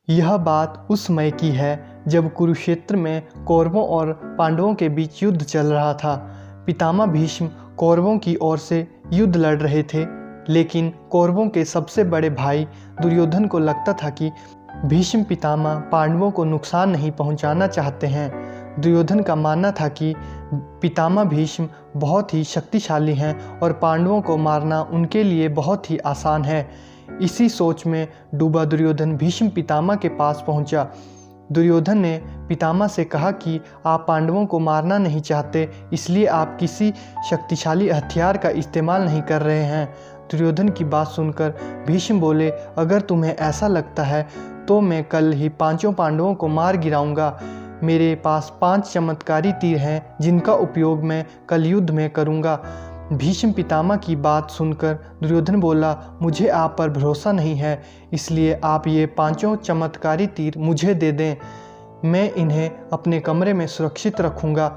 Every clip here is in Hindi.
यह बात उस समय की है जब कुरुक्षेत्र में कौरवों और पांडवों के बीच युद्ध चल रहा था। पितामह भीष्म कौरवों की ओर से युद्ध लड़ रहे थे, लेकिन कौरवों के सबसे बड़े भाई दुर्योधन को लगता था कि भीष्म पितामह पांडवों को नुकसान नहीं पहुंचाना चाहते हैं। दुर्योधन का मानना था कि पितामह भीष्म बहुत ही शक्तिशाली हैं और पांडवों को मारना उनके लिए बहुत ही आसान है। इसी सोच में डूबा दुर्योधन भीष्म पितामह के पास पहुंचा। दुर्योधन ने पितामह से कहा कि आप पांडवों को मारना नहीं चाहते, इसलिए आप किसी शक्तिशाली हथियार का इस्तेमाल नहीं कर रहे हैं। दुर्योधन की बात सुनकर भीष्म बोले, अगर तुम्हें ऐसा लगता है तो मैं कल ही पांचों पांडवों को मार गिराऊंगा। मेरे पास 5 चमत्कारी तीर हैं जिनका उपयोग मैं कल युद्ध में करूंगा। भीष्म पितामह की बात सुनकर दुर्योधन बोला, मुझे आप पर भरोसा नहीं है, इसलिए आप ये 5 चमत्कारी तीर मुझे दे दें, मैं इन्हें अपने कमरे में सुरक्षित रखूंगा।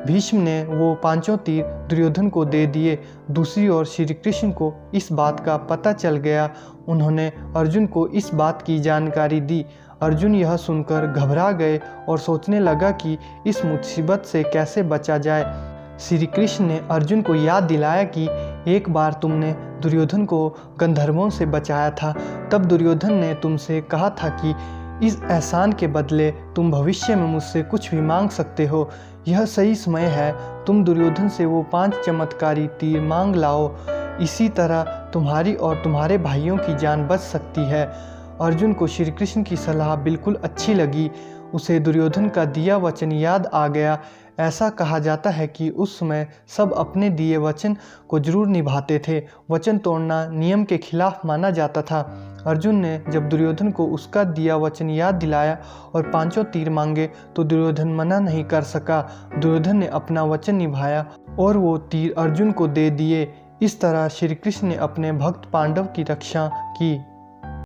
भीष्म ने वो 5 तीर दुर्योधन को दे दिए। दूसरी ओर श्री कृष्ण को इस बात का पता चल गया। उन्होंने अर्जुन को इस बात की जानकारी दी। अर्जुन यह सुनकर घबरा गए और सोचने लगा कि इस मुसीबत से कैसे बचा जाए। श्री कृष्ण ने अर्जुन को याद दिलाया कि एक बार तुमने दुर्योधन को गंधर्वों से बचाया था। तब दुर्योधन ने तुमसे कहा था कि इस एहसान के बदले तुम भविष्य में मुझसे कुछ भी मांग सकते हो। यह सही समय है, तुम दुर्योधन से वो 5 चमत्कारी तीर मांग लाओ। इसी तरह तुम्हारी और तुम्हारे भाइयों की जान बच सकती है। अर्जुन को श्री कृष्ण की सलाह बिल्कुल अच्छी लगी। उसे दुर्योधन का दिया वचन याद आ गया। ऐसा कहा जाता है कि उस समय सब अपने दिए वचन को जरूर निभाते थे। वचन तोड़ना नियम के खिलाफ माना जाता था। अर्जुन ने जब दुर्योधन को उसका दिया वचन याद दिलाया और 5 तीर मांगे तो दुर्योधन मना नहीं कर सका। दुर्योधन ने अपना वचन निभाया और वो तीर अर्जुन को दे दिए। इस तरह श्री कृष्ण ने अपने भक्त पांडव की रक्षा की।